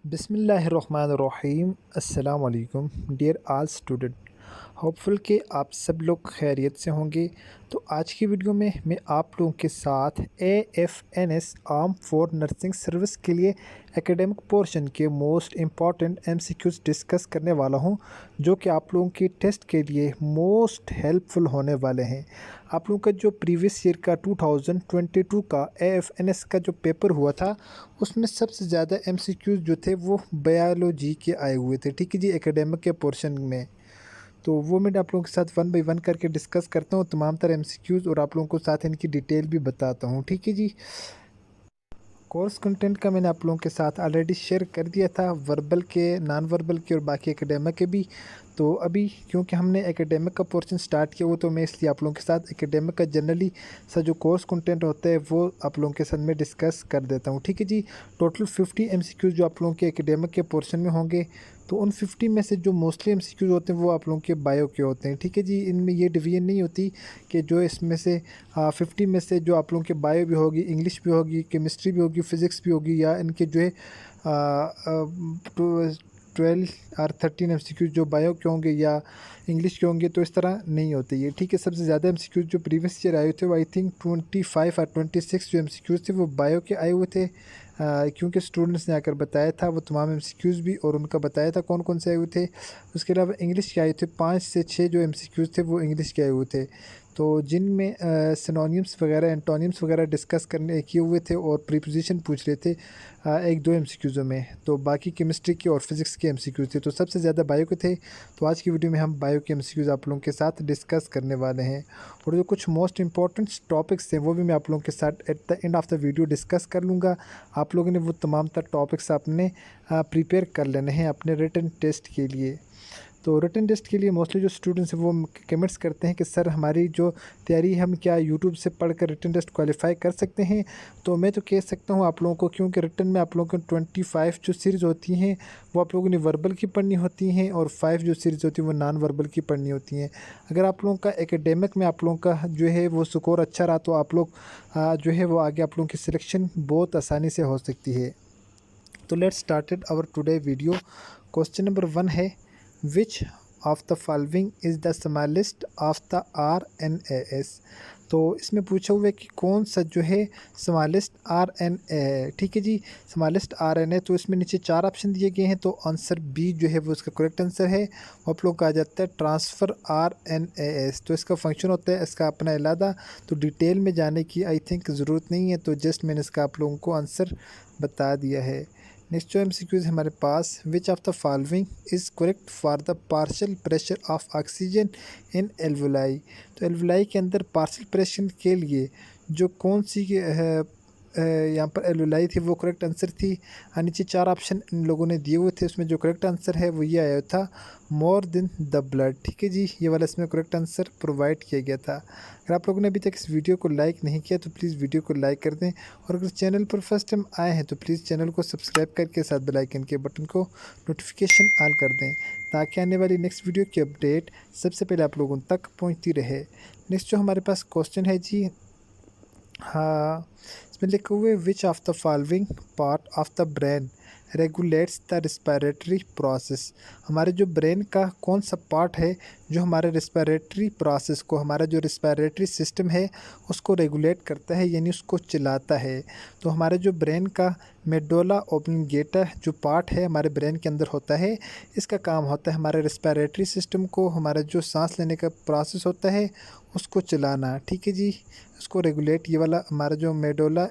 बिस्मिल्लाहिर्रहमानिर्रहीम। अस्सलाम वालेकुम डियर ऑल स्टूडेंट। होपफुल कि आप सब लोग खैरियत से होंगे। तो आज की वीडियो में मैं आप लोगों के साथ AFNS arm force nursing service के लिए एकेडमिक पोर्शन के मोस्ट इम्पॉर्टेंट MCQs डिस्कस करने वाला हूं, जो कि आप लोगों के टेस्ट के लिए मोस्ट हेल्पफुल होने वाले हैं। आप लोगों का जो प्रीवियस ईयर का 2022 का AFNS का जो पेपर हुआ था, उसमें सबसे ज़्यादा MCQs जो थे वो बायोलॉजी के आए हुए थे। ठीक है जी, एकेडमिक के पोर्शन में। तो वो मैं आप लोगों के साथ वन बाय वन करके डिस्कस करता हूँ तमाम तरह MCQs, और आप लोगों को साथ इनकी डिटेल भी बताता हूँ। ठीक है जी। कोर्स कंटेंट का मैंने आप लोगों के साथ ऑलरेडी शेयर कर दिया था, वर्बल के, नॉन वर्बल के और बाकी एकेडमिक के भी। तो अभी क्योंकि हमने एकेडमिक का पोर्शन स्टार्ट किया हुआ, तो मैं इसलिए आप लोगों के साथ एकेडमिक का जनरली सा जो कोर्स कंटेंट होता है वो आप लोगों के साथ में डिस्कस कर देता हूँ। ठीक है जी। टोटल 50 MCQs जो आप लोगों के एकेडमिक के पोर्शन में होंगे, तो उन 50 में से जो मोस्टली MCQs होते हैं वो आप लोगों के बायो के होते हैं। ठीक है जी। इनमें ये डिवीजन नहीं होती कि जो इसमें से 50 में से जो आप लोगों के बायो भी होगी, इंग्लिश भी होगी, केमिस्ट्री भी होगी, फिज़िक्स भी होगी, या इनके जो है 12 और 13 MCQs जो बायो के होंगे या इंग्लिश के होंगे, तो इस तरह नहीं होते ये। ठीक है। सबसे ज़्यादा MCQs जो प्रीवियस ईयर आए थे वो आई थिंक 25 और 26 जो MCQs थे वो बायो के आए हुए थे। क्योंकि स्टूडेंट्स ने आकर बताया था वो तमाम MCQs भी, और उनका बताया था कौन कौन से आए हुए थे। उसके अलावा इंग्लिश के आए थे 5 से 6 जो MCQs थे वो इंग्लिश के आए हुए थे। तो जिनमें सिनोनिम्स वगैरह, एंटोनिम्स वगैरह डिस्कस करने किए हुए थे, और प्रीपोजिशन पूछ रहे थे एक दो MCQs में। तो बाकी केमिस्ट्री के और फिज़िक्स के MCQs थे, तो सबसे ज़्यादा बायो के थे। तो आज की वीडियो में हम बायो के MCQs आप लोगों के साथ डिस्कस करने वाले हैं, और जो कुछ मोस्ट इंपॉर्टेंट टॉपिक्स हैं वो भी मैं आप लोगों के साथ eight the end of the video discuss कर लूँगा। आप लोगों ने वो तमाम तर टॉपिक्स अपने प्रिपेयर कर लेने हैं अपने रिटन टेस्ट के लिए। तो रिटन टेस्ट के लिए मोस्टली जो स्टूडेंट्स हैं वो कमेंट्स करते हैं कि सर हमारी जो तैयारी है, हम क्या यूट्यूब से पढ़कर रिटन टेस्ट क्वालिफाई कर सकते हैं। तो मैं तो कह सकता हूँ आप लोगों को, क्योंकि रिटन में आप लोगों को 25 जो सीरीज़ होती हैं वो आप लोगों ने वर्बल की पढ़नी होती हैं, और 5 जो सीरीज़ होती हैं वो नॉन वर्बल की पढ़नी होती हैं। अगर आप लोगों का एकेडमिक में आप लोगों का जो है वो स्कोर अच्छा रहा, तो आप लोग जो है वो आगे आप लोगों की सिलेक्शन बहुत आसानी से हो सकती है। तो let's started our today video. Question number 1 है, which of the following is the smallest of the RNAs। तो इसमें पूछा हुआ है कि कौन सा जो है स्मॉलेस्ट RNA है। ठीक है जी। स्मॉलेस्ट RNA, तो इसमें नीचे 4 ऑप्शन दिए गए हैं, तो आंसर बी जो है वो इसका करेक्ट आंसर है। वो आप लोग का आ जाता है ट्रांसफ़र RNAs। तो इसका फंक्शन होता है इसका अपना अलग, तो डिटेल में जाने की आई थिंक ज़रूरत नहीं है, तो जस्ट मैंने इसका आप लोगों को आंसर बता दिया है। नेक्स्ट जो MCQ है हमारे पास, which of the following is correct for the partial pressure of oxygen in alveoli. तो एल्वुलाई के अंदर पार्शियल प्रेशर के लिए जो कौन सी यहाँ पर एल्वुलाई थी वो करेक्ट आंसर थी। नीचे 4 ऑप्शन इन लोगों ने दिए हुए थे, उसमें जो करेक्ट आंसर है वो ये आया था, मोर देन द ब्लड। ठीक है जी। ये वाला इसमें करेक्ट आंसर प्रोवाइड किया गया था। अगर आप लोगों ने अभी तक इस वीडियो को लाइक नहीं किया तो प्लीज़ वीडियो को लाइक कर दें, और अगर चैनल पर फर्स्ट टाइम आए हैं तो प्लीज़ चैनल को सब्सक्राइब करके साथ बेल आइकन के बटन को नोटिफिकेशन ऑल कर दें, ताकि आने वाली नेक्स्ट वीडियो की अपडेट सबसे पहले आप लोगों तक पहुंचती रहे। नेक्स्ट जो हमारे पास क्वेश्चन है जी, हाँ, इसमें लिखा हुआ है, which of the following part of the brain regulates the respiratory process. हमारे जो ब्रेन का कौन सा पार्ट है जो हमारे रिस्पिरेटरी प्रोसेस को, हमारा जो रिस्पिरेटरी सिस्टम है उसको रेगुलेट करता है, यानी उसको चलाता है। तो हमारे जो ब्रेन का मेडुला ऑब्लिंगेटा जो पार्ट है हमारे ब्रेन के अंदर होता है, इसका काम होता है हमारे रिस्पिरेटरी सिस्टम को, हमारा जो सांस लेने का प्रोसेस होता है उसको चलाना। ठीक है जी। उसको रेगुलेट, ये वाला हमारा जो मेडुला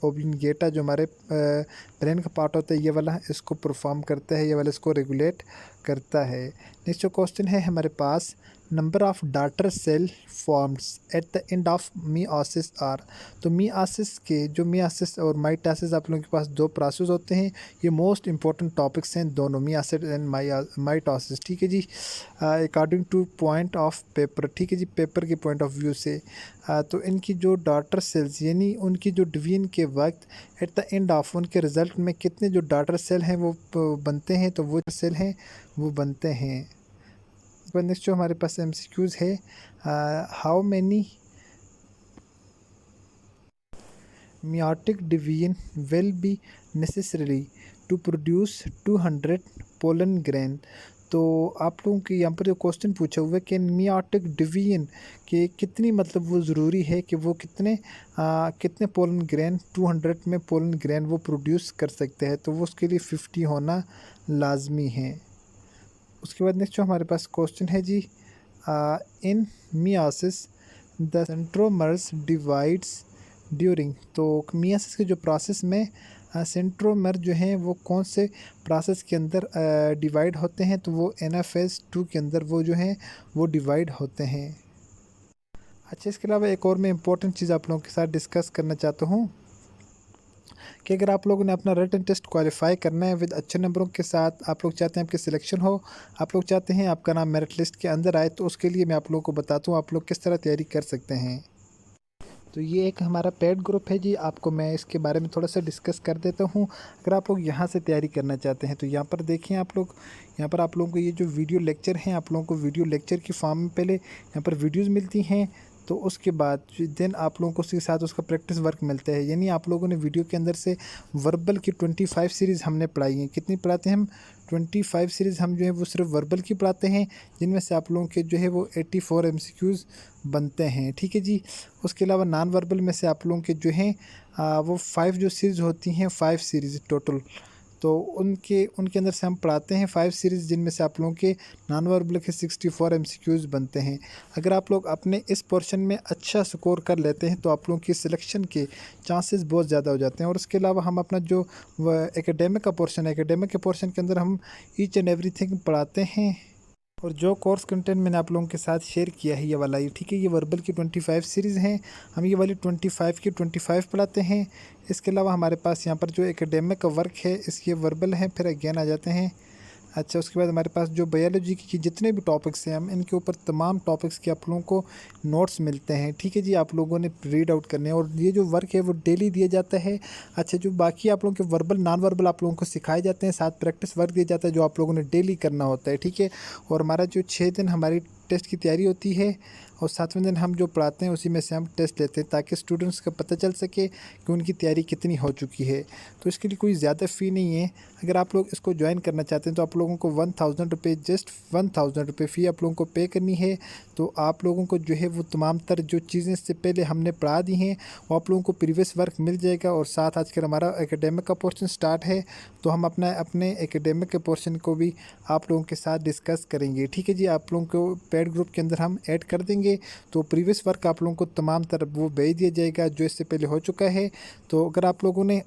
ऑब्लिंगेटा जो हमारे ब्रेन का पार्ट होता है ये वाला इसको परफॉर्म करता है, ये वाला इसको रेगुलेट करता है। नेक्स्ट जो क्वेश्चन है हमारे पास, number of daughter cell forms at the end of meiosis are. तो मियोसिस के जो मियोसिस और माइटोसिस आप लोगों के पास दो प्रोसेस होते हैं, ये मोस्ट इंपॉर्टेंट टॉपिक्स हैं दोनों, मियोसिस एंड माइटोसिस। ठीक है जी। According to point of paper, ठीक है जी, पेपर के पॉइंट ऑफ व्यू से तो इनकी जो डॉटर सेल्स यानी उनकी जो डिवीजन के वक्त एट द एंड ऑफ उनके रिज़ल्ट में कितने जो डॉटर सेल हैं वो बनते हैं, तो वो सेल हैं वो बनते हैं। नेक्स्ट जो हमारे पास MCQs है, how many meiotic division will be necessary to produce 200 pollen grain. तो आप लोगों के यहाँ पर जो क्वेश्चन पूछा हुआ है कि मियाटिक डिवीजन के कितनी मतलब वो ज़रूरी है कि वो कितने पोलन ग्रेन 200 में पोलन ग्रेन वो प्रोड्यूस कर सकते हैं, तो वो उसके लिए 50 होना लाजमी है। उसके बाद नेक्स्ट जो हमारे पास क्वेश्चन है जी, इन मियासिस द सेंट्रोमर्स डिवाइड्स ड्यूरिंग। तो मियासिस के जो प्रोसेस में सेंट्रोमर जो हैं वो कौन से प्रोसेस के अंदर डिवाइड होते हैं, तो वो NF2 के अंदर वो जो हैं वो डिवाइड होते हैं। अच्छा, इसके अलावा एक और मैं इम्पोर्टेंट चीज़ आप लोगों के साथ डिस्कस करना चाहता हूँ कि अगर आप लोगों ने अपना रिटन टेस्ट क्वालिफाई करना है विद अच्छे नंबरों के साथ, आप लोग चाहते हैं आपकी सिलेक्शन हो, आप लोग चाहते हैं आपका नाम मेरिट लिस्ट के अंदर आए, तो उसके लिए मैं आप लोगों को बताता हूँ आप लोग किस तरह तैयारी कर सकते हैं। तो ये एक हमारा पेड ग्रुप है जी, आपको मैं इसके बारे में थोड़ा सा डिस्कस कर देता हूँ। अगर आप लोग यहाँ से तैयारी करना चाहते हैं तो यहाँ पर देखें आप लोग, यहाँ पर आप लोगों को ये जो वीडियो लेक्चर हैं, आप लोगों को वीडियो लेक्चर की फॉर्म में पहले यहाँ पर वीडियोज़ मिलती हैं, तो उसके बाद देन आप लोगों को उसके साथ उसका प्रैक्टिस वर्क मिलता है। यानी आप लोगों ने वीडियो के अंदर से वर्बल की 25 सीरीज़ हमने पढ़ाई है। कितनी पढ़ाते हैं हम? 25 सीरीज़ हम जो है वो सिर्फ वर्बल की पढ़ाते हैं, जिनमें से आप लोगों के जो है वो 84 MCQs बनते हैं। ठीक है जी। उसके अलावा नॉन वर्बल में से आप लोगों के जो हैं वो 5 जो सीरीज़ होती हैं, 5 सीरीज़ टोटल, तो उनके अंदर से हम पढ़ाते हैं 5 सीरीज़, जिनमें से आप लोगों के नॉन वर्बल के 64 MCQs बनते हैं। अगर आप लोग अपने इस पोर्शन में अच्छा स्कोर कर लेते हैं तो आप लोगों की सिलेक्शन के चांसेस बहुत ज़्यादा हो जाते हैं। और उसके अलावा हम अपना जो एकेडमिक का पोर्शन है, एकेडमिक के पोर्शन के अंदर हम ईच एंड एवरीथिंग पढ़ाते हैं। और जो कोर्स कंटेंट मैंने आप लोगों के साथ शेयर किया है ये वाला, ये ठीक है, ये वर्बल की 25 सीरीज़ हैं, हम ये वाली 25 की 25 पढ़ाते हैं। इसके अलावा हमारे पास यहाँ पर जो एकेडमिक का वर्क है इसके वर्बल हैं, फिर अगेन आ जाते हैं। अच्छा, उसके बाद हमारे पास जो बायोलॉजी की जितने भी टॉपिक्स हैं, हम इनके ऊपर तमाम टॉपिक्स के आप लोगों को नोट्स मिलते हैं। ठीक है जी, आप लोगों ने रीड आउट करने हैं और ये जो वर्क है वो डेली दिया जाता है। अच्छा, जो बाकी आप लोगों के वर्बल नॉन वर्बल आप लोगों को सिखाए जाते हैं, साथ प्रैक्टिस वर्क दिया जाता है जो आप लोगों ने डेली करना होता है। ठीक है, और हमारा जो 6 दिन हमारी टेस्ट की तैयारी होती है और 7वें दिन हम जो पढ़ाते हैं उसी में से हम टेस्ट लेते हैं, ताकि स्टूडेंट्स का पता चल सके कि उनकी तैयारी कितनी हो चुकी है। तो इसके लिए कोई ज़्यादा फ़ी नहीं है। अगर आप लोग इसको ज्वाइन करना चाहते हैं तो आप लोगों को 1000 रुपये, जस्ट 1000 रुपये फ़ी आप लोगों को पे करनी है। तो आप लोगों को जो है वो तमाम तर जो चीज़ें इससे पहले हमने पढ़ा दी हैं वो आप लोगों को प्रीवियस वर्क मिल जाएगा। और साथ आजकल हमारा एकेडमिक का पोर्शन स्टार्ट है, तो हम अपने एकेडमिक के पोर्शन को भी आप लोगों के साथ डिस्कस करेंगे। ठीक है जी, आप लोगों को पेड ग्रुप के अंदर हम ऐड कर देंगे, तो प्रीवियस वर्क आप लोगों को तमाम तरफ वो भेज दिया जाएगा जो इससे पहले हो चुका है। तो अगर आप लोगों ने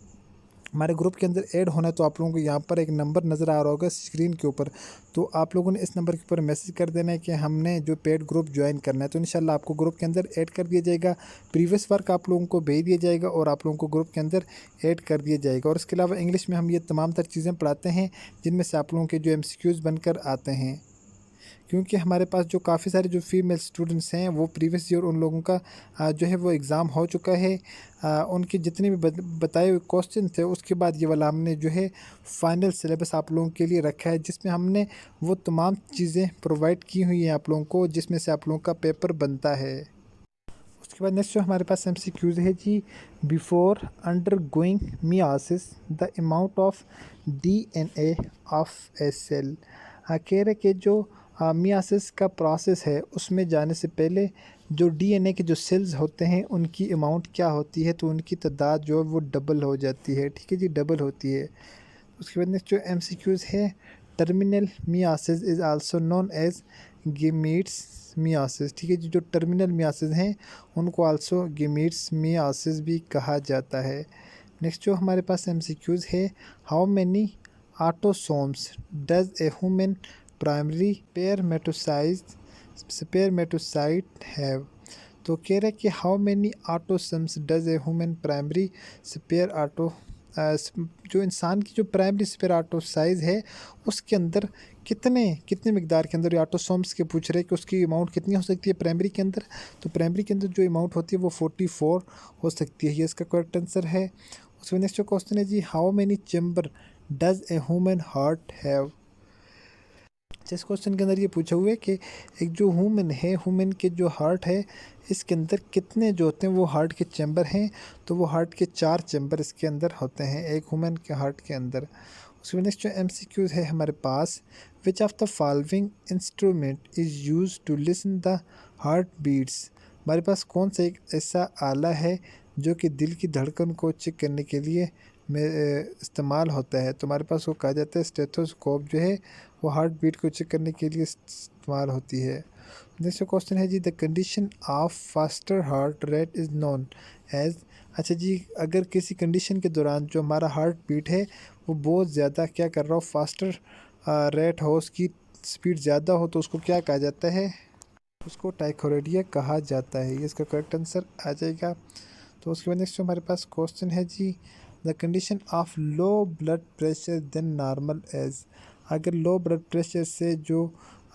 हमारे ग्रुप के अंदर ऐड होना है तो आप लोगों को यहाँ पर एक नंबर नज़र आ रहा होगा स्क्रीन के ऊपर, तो आप लोगों ने इस नंबर के ऊपर मैसेज कर देना है कि हमने जो पेड ग्रुप ज्वाइन करना है, तो इंशाल्लाह आपको ग्रुप के अंदर ऐड कर दिया जाएगा। प्रीवियस वर्क आप लोगों को भेज दिया जाएगा और आप लोगों को ग्रुप के अंदर ऐड कर दिया जाएगा। और इसके अलावा इंग्लिश में हम ये तमाम तर चीज़ें पढ़ाते हैं जिनमें से आप लोगों के जो MCQs बनकर आते हैं, क्योंकि हमारे पास जो काफ़ी सारे जो फीमेल स्टूडेंट्स हैं वो प्रीवियस ईयर उन लोगों का जो है वो एग्ज़ाम हो चुका है। उनके जितने भी बताए हुए क्वेश्चन थे उसके बाद ये वाला हमने जो है फाइनल सिलेबस आप लोगों के लिए रखा है, जिसमें हमने वो तमाम चीज़ें प्रोवाइड की हुई हैं आप लोगों को, जिसमें से आप लोगों का पेपर बनता है। उसके बाद नेक्स्ट जो हमारे पास MCQs है जी, before undergoing meiosis the amount of DNA of a cell. कह रहे कि जो मियासिस का प्रोसेस है उसमें जाने से पहले जो DNA के जो सेल्स होते हैं उनकी अमाउंट क्या होती है, तो उनकी तादाद जो है वो डबल हो जाती है। ठीक है जी, डबल होती है। उसके बाद नेक्स्ट जो MCQs है, terminal meiosis is also known as gametes meiosis. ठीक है जी, जो टर्मिनल मियासिस हैं उनको आल्सो गेमीट्स मियासिस भी कहा जाता है। नेक्स्ट जो हमारे पास MCQs है, how many autosomes does a human primary spermatocyte have. तो कह रहे कि how many autosomes does a human primary spare auto जो इंसान की जो प्राइमरी स्पेराटोसाइज है उसके अंदर कितने कितने मिकदार के अंदर ऑटोसोम्स के पूछ रहे हैं कि उसकी अमाउंट कितनी हो सकती है प्राइमरी के अंदर। तो प्राइमरी के अंदर जो अमाउंट होती है वो 44 हो सकती है, ये इसका करेक्ट आंसर है। उसमें नेक्स्ट जो क्वेश्चन है जी, how many chamber does a human heart have. जिस क्वेश्चन के अंदर ये पूछा हुआ है कि एक जो ह्यूमन है, ह्यूमन के जो हार्ट है इसके अंदर कितने जो होते हैं वो हार्ट के चैम्बर हैं, तो वो हार्ट के 4 चैम्बर इसके अंदर होते हैं एक ह्यूमन के हार्ट के अंदर। उसके नेक्स्ट जो MCQs है हमारे पास, which of the following instrument is use to listen the heart beats. हमारे पास कौन सा एक ऐसा आला है जो कि दिल की धड़कन को चेक करने के लिए में इस्तेमाल होता है, तो हमारे पास वो कहा जाता है स्टेथोस्कोप जो है वो हार्ट बीट को चेक करने के लिए इस्तेमाल होती है। नेक्स्ट क्वेश्चन है जी, the condition of faster heart rate is known as. अच्छा जी, अगर किसी कंडीशन के दौरान जो हमारा हार्ट बीट है वो बहुत ज़्यादा क्या कर रहा हो, फास्टर रेट हो, उसकी स्पीड ज़्यादा हो, तो उसको क्या कहा जाता है, उसको टाइकोरेडिया कहा जाता है। ये इसका करेक्ट आंसर आ जाएगा। तो उसके बाद नेक्स्ट हमारे पास क्वेश्चन है जी, the condition of low blood pressure than normal as. अगर लो ब्लड प्रेशर से जो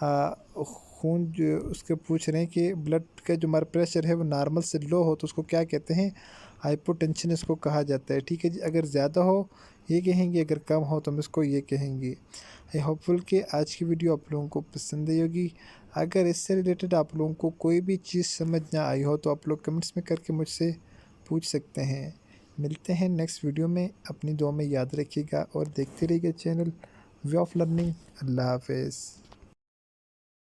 खून जो उसके पूछ रहे हैं कि ब्लड का जो हमारा प्रेशर है वो नॉर्मल से लो हो तो उसको क्या कहते हैं, हाइपोटेंशन इसको कहा जाता है। ठीक है जी, अगर ज़्यादा हो ये कहेंगे, अगर कम हो तो हम इसको ये कहेंगे। आई होपफुल कि आज की वीडियो आप लोगों को पसंद आई होगी। अगर इससे रिलेटेड आप लोगों को कोई भी चीज़ समझ ना आई हो तो आप लोग कमेंट्स में करके मुझसे पूछ सकते हैं। मिलते हैं नेक्स्ट वीडियो में, अपनी दुआ में याद रखिएगा और देखते रहिएगा चैनल वे ऑफ लर्निंग। अल्लाह हाफिज़।